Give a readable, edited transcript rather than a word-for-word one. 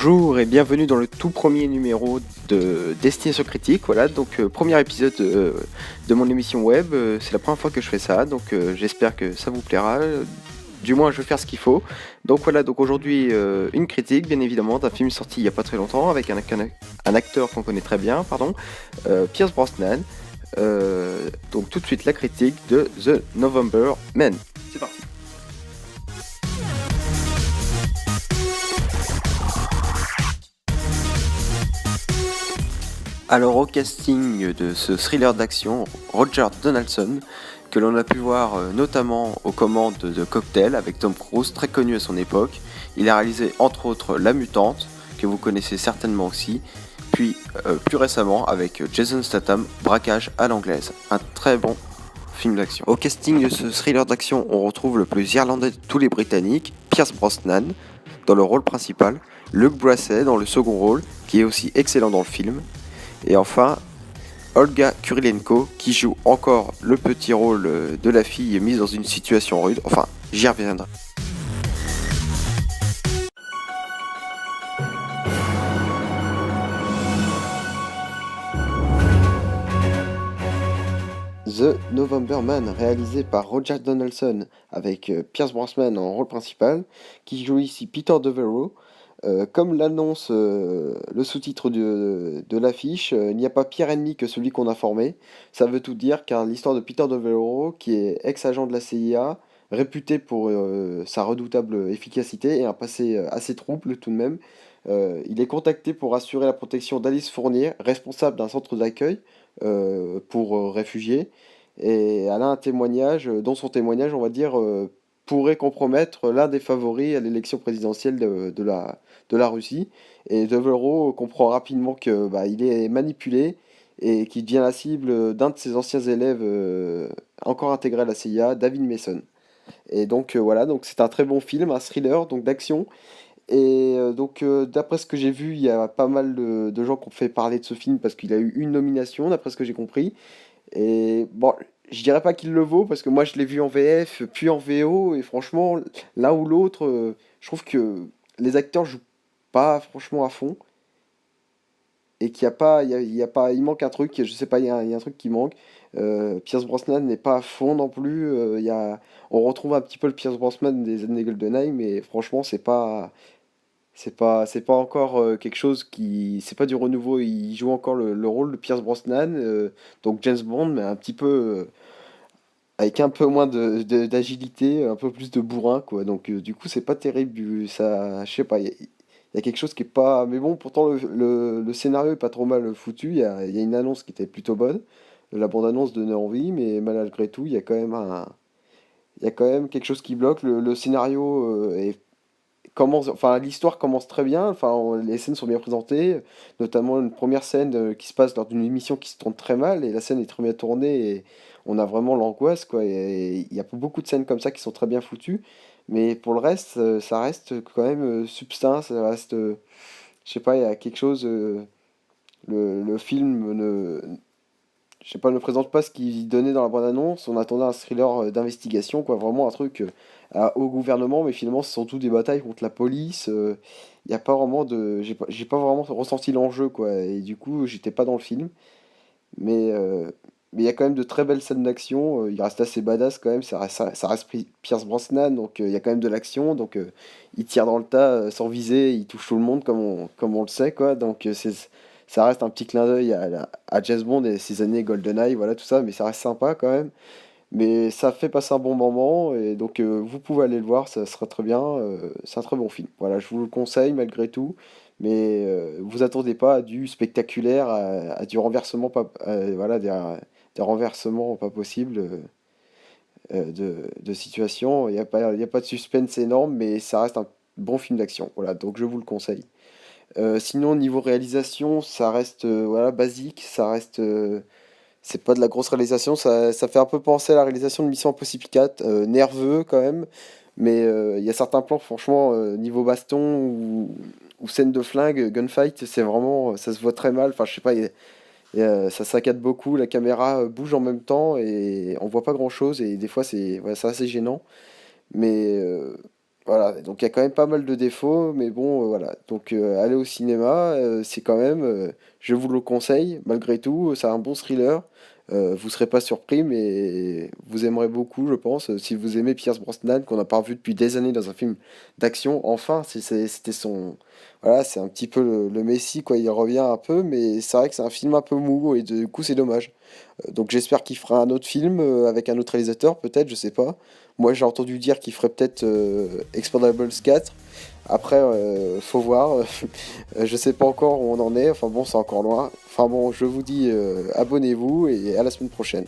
Bonjour et bienvenue dans le tout premier numéro de Destination Critique. Voilà, donc premier épisode de mon émission web. C'est la première fois que je fais ça, donc j'espère que ça vous plaira. Du moins, je vais faire ce qu'il faut. Donc voilà, donc aujourd'hui une critique, bien évidemment, d'un film sorti il n'y a pas très longtemps avec un acteur qu'on connaît très bien, pardon, Pierce Brosnan. Donc tout de suite la critique de The November Man. C'est parti. Alors au casting de ce thriller d'action, Roger Donaldson, que l'on a pu voir notamment aux commandes de Cocktail avec Tom Cruise, très connu à son époque. Il a réalisé entre autres La Mutante, que vous connaissez certainement aussi, puis plus récemment avec Jason Statham, Braquage à l'anglaise, un très bon film d'action. Au casting de ce thriller d'action, on retrouve le plus irlandais de tous les Britanniques, Pierce Brosnan, dans le rôle principal, Luke Bracey dans le second rôle, qui est aussi excellent dans le film, et enfin, Olga Kurylenko qui joue encore le petit rôle de la fille mise dans une situation rude. Enfin, j'y reviendrai. The November Man, réalisé par Roger Donaldson avec Pierce Brosnan en rôle principal, qui joue ici Peter Devereaux. Comme l'annonce le sous-titre de l'affiche, il n'y a pas pire ennemi que celui qu'on a formé. Ça veut tout dire car l'histoire de Peter Devereaux, qui est ex-agent de la CIA, réputé pour sa redoutable efficacité et un passé assez trouble tout de même, il est contacté pour assurer la protection d'Alice Fournier, responsable d'un centre d'accueil pour réfugiés. Et elle a un témoignage, dont son témoignage, on va dire, pourrait compromettre l'un des favoris à l'élection présidentielle de la Russie. Et Devereaux comprend rapidement que il est manipulé et qu'il devient la cible d'un de ses anciens élèves encore intégré à la CIA, David Mason. Et donc voilà, donc c'est un très bon film, un thriller donc d'action. Et donc d'après ce que j'ai vu, il y a pas mal de gens qui ont fait parler de ce film parce qu'il a eu une nomination, d'après ce que j'ai compris. Et bon, je dirais pas qu'il le vaut parce que moi je l'ai vu en VF puis en VO et franchement, l'un ou l'autre, je trouve que les acteurs jouent pas franchement à fond et qu'il y a pas, il y a pas, il manque un truc, je sais pas, il y a un truc qui manque. Pierce Brosnan n'est pas à fond non plus. On retrouve un petit peu le Pierce Brosnan des années GoldenEye, mais franchement c'est pas encore quelque chose qui, c'est pas du renouveau. Il joue encore le rôle de Pierce Brosnan, donc James Bond, mais un petit peu avec un peu moins d'agilité, un peu plus de bourrin, quoi. Donc du coup, c'est pas terrible. Ça, je sais pas, il y a quelque chose qui est pas. Mais bon, pourtant le scénario est pas trop mal foutu. Il y a une annonce qui était plutôt bonne. La bande-annonce donnait envie, mais malgré tout, il y a quand même il y a quand même quelque chose qui bloque. Le scénario commence, enfin l'histoire commence très bien, enfin les scènes sont bien présentées, notamment une première scène qui se passe lors d'une émission qui se tourne très mal et la scène est très bien tournée et on a vraiment l'angoisse quoi. Et il y a beaucoup de scènes comme ça qui sont très bien foutues, mais pour le reste, ça reste quand même substance, ça reste, je sais pas, il y a quelque chose, le film je sais pas, ne présente pas ce qu'il donnait dans la bande-annonce. On attendait un thriller d'investigation, quoi, vraiment un truc au gouvernement, mais finalement, c'est surtout des batailles contre la police. Il y a pas vraiment de. J'ai pas vraiment ressenti l'enjeu, quoi, et du coup, j'étais pas dans le film. Mais mais il y a quand même de très belles scènes d'action. Il reste assez badass quand même. Ça reste Pierce Brosnan, donc il y a quand même de l'action. Donc il tire dans le tas sans viser, il touche tout le monde comme on le sait, quoi. Donc ça reste un petit clin d'œil à James Bond et ses années GoldenEye, voilà tout ça. Mais ça reste sympa quand même. Mais ça fait passer un bon moment et donc vous pouvez aller le voir, ça sera très bien. C'est un très bon film. Voilà, je vous le conseille malgré tout. Mais vous attendez pas à du spectaculaire, à du renversement pas, voilà, des renversements pas possibles de situation. Il y a pas de suspense énorme, mais ça reste un bon film d'action. Voilà, donc je vous le conseille. Sinon, niveau réalisation, ça reste voilà, basique, ça reste. C'est pas de la grosse réalisation, ça fait un peu penser à la réalisation de Mission Impossible 4, nerveux quand même, mais il y a certains plans, franchement, niveau baston ou scène de flingue, gunfight, c'est vraiment, ça se voit très mal, enfin je sais pas, ça saccade beaucoup, la caméra bouge en même temps et on voit pas grand chose et des fois c'est assez gênant, mais Voilà, donc il y a quand même pas mal de défauts, mais bon, voilà. Donc aller au cinéma, c'est quand même, je vous le conseille, malgré tout, c'est un bon thriller. Vous serez pas surpris, mais vous aimerez beaucoup, je pense. Si vous aimez Pierce Brosnan, qu'on n'a pas revu depuis des années dans un film d'action, enfin, c'était son... Voilà, c'est un petit peu le Messi, quoi, il revient un peu, mais c'est vrai que c'est un film un peu mou, et du coup, c'est dommage. Donc j'espère qu'il fera un autre film avec un autre réalisateur, peut-être, je sais pas. Moi j'ai entendu dire qu'il ferait peut-être Expendables 4. Après, faut voir. Je sais pas encore où on en est. Enfin bon, c'est encore loin. Enfin bon, je vous dis abonnez-vous et à la semaine prochaine.